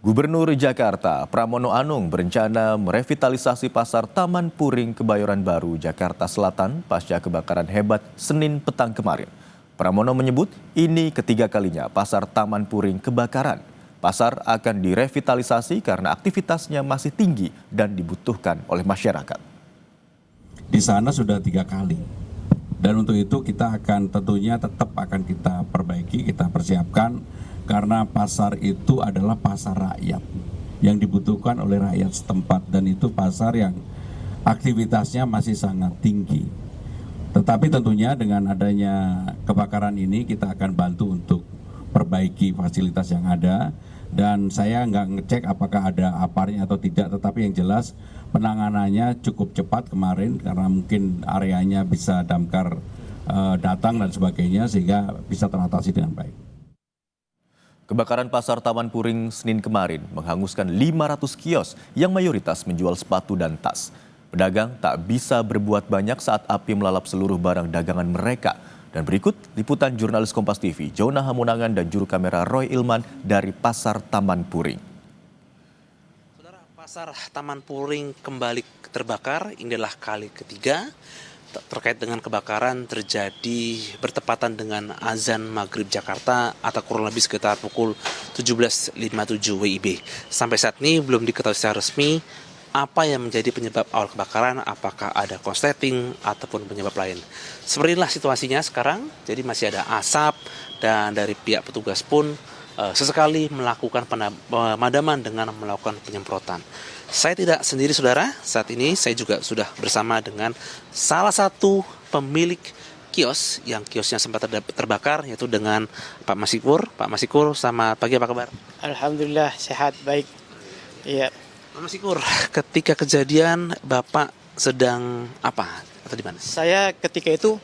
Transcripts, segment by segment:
Gubernur Jakarta, Pramono Anung berencana merevitalisasi pasar Taman Puring Kebayoran Baru, Jakarta Selatan pasca kebakaran hebat Senin petang kemarin. Pramono menyebut ini ketiga kalinya pasar Taman Puring kebakaran. Pasar akan direvitalisasi karena aktivitasnya masih tinggi dan dibutuhkan oleh masyarakat. Di sana sudah 3 kali. Dan untuk itu kita akan tentunya tetap akan kita perbaiki, kita persiapkan. Karena pasar itu adalah pasar rakyat yang dibutuhkan oleh rakyat setempat, dan itu pasar yang aktivitasnya masih sangat tinggi. Tetapi tentunya dengan adanya kebakaran ini kita akan bantu untuk perbaiki fasilitas yang ada, dan saya nggak ngecek apakah ada aparnya atau tidak, tetapi yang jelas penanganannya cukup cepat kemarin karena mungkin areanya bisa damkar datang dan sebagainya sehingga bisa teratasi dengan baik. Kebakaran pasar Taman Puring Senin kemarin menghanguskan 500 kios yang mayoritas menjual sepatu dan tas. Pedagang tak bisa berbuat banyak saat api melalap seluruh barang dagangan mereka. Dan berikut liputan jurnalis Kompas TV, Jona Hamunangan dan juru kamera Roy Ilman dari Pasar Taman Puring. Saudara, Pasar Taman Puring kembali terbakar. Ini adalah kali ketiga terkait dengan kebakaran terjadi bertepatan dengan azan maghrib Jakarta atau kurang lebih sekitar pukul 17.57 WIB. Sampai saat ini belum diketahui secara resmi apa yang menjadi penyebab awal kebakaran, apakah ada korsleting ataupun penyebab lain. Seperti inilah situasinya sekarang, jadi masih ada asap dan dari pihak petugas pun sesekali melakukan pemadaman dengan melakukan penyemprotan. Saya tidak sendiri saudara, saat ini saya juga sudah bersama dengan salah satu pemilik kios yang kiosnya sempat terbakar, yaitu dengan Pak Masikur. Pak Masikur, selamat pagi, apa kabar? Alhamdulillah, sehat, baik. Iya. Pak Masikur, ketika kejadian Bapak sedang apa atau di mana? Saya ketika itu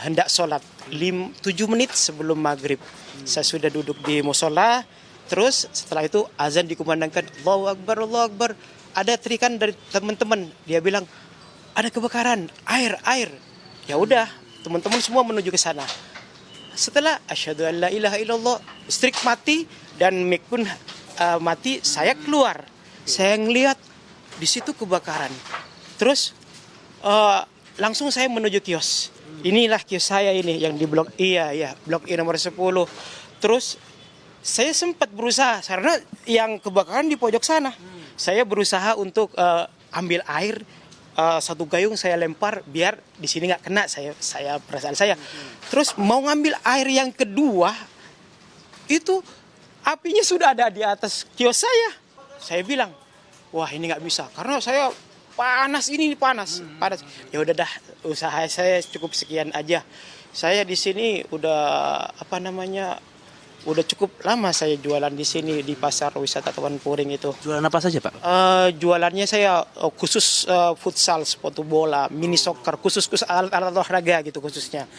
hendak sholat 7 menit sebelum maghrib. Saya sudah duduk di musola. Terus setelah itu azan dikumandangkan, Allahu Akbar, Allahu Akbar. Ada teriakan dari teman-teman, dia bilang ada kebakaran, air. Ya udah, teman-teman semua menuju ke sana. Setelah asyhadu an la ilaha illallah, listrik mati dan mic pun mati, saya keluar. Saya ngelihat di situ kebakaran. Terus langsung saya menuju kios. Inilah kios saya ini yang di blok blok I nomor 10. Terus saya sempat berusaha karena yang kebakaran di pojok sana. Saya berusaha untuk ambil air, satu gayung saya lempar biar di sini nggak kena saya perasaan saya. Terus mau ngambil air yang kedua, itu apinya sudah ada di atas kios saya. Saya bilang, wah ini nggak bisa karena saya panas. Ya udah dah, usaha saya cukup sekian aja. Saya di sini udah udah cukup lama saya jualan di sini di pasar wisata Taman Puring itu. Jualan apa saja, Pak? Jualannya saya khusus futsal, sepatu bola, mini soccer, khusus alat olahraga gitu khususnya.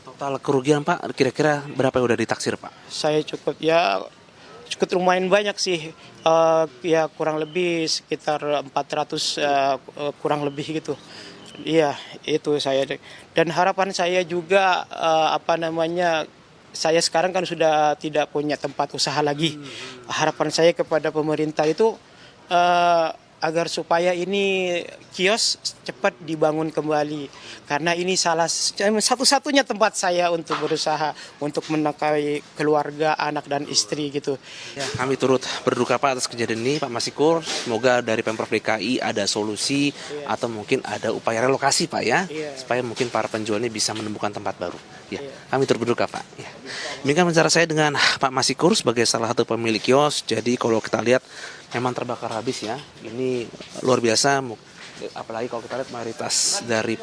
Total kerugian Pak, kira-kira berapa yang udah ditaksir Pak? Saya cukup lumayan banyak sih, ya kurang lebih sekitar 400 kurang lebih gitu. Iya, itu saya. Dan harapan saya juga saya sekarang kan sudah tidak punya tempat usaha lagi. Harapan saya kepada pemerintah itu agar supaya ini kios cepat dibangun kembali. Karena ini satu-satunya tempat saya untuk berusaha, untuk menafkahi keluarga, anak dan istri gitu. Ya, kami turut berduka Pak atas kejadian ini, Pak Masikur. Semoga dari Pemprov DKI ada solusi atau mungkin ada upaya relokasi Pak ya, supaya mungkin para penjual ini bisa menemukan tempat baru. Ya, kami turut berduka Pak. Ya. Demikian bicara saya dengan Pak Masikur sebagai salah satu pemilik kios. Jadi kalau kita lihat memang terbakar habis ya. Ini luar biasa. Apalagi kalau kita lihat mayoritas dari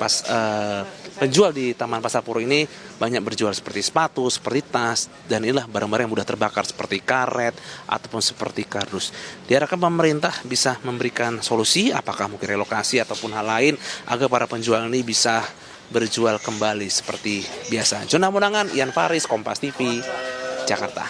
penjual di Taman Pasar Puring ini banyak berjual seperti sepatu, seperti tas, dan inilah barang-barang yang mudah terbakar seperti karet ataupun seperti kardus. Diharapkan pemerintah bisa memberikan solusi, apakah mungkin relokasi ataupun hal lain, agar para penjual ini bisa berjual kembali seperti biasa. Jona Hamunangan, Ian Faris, Kompas TV, Jakarta.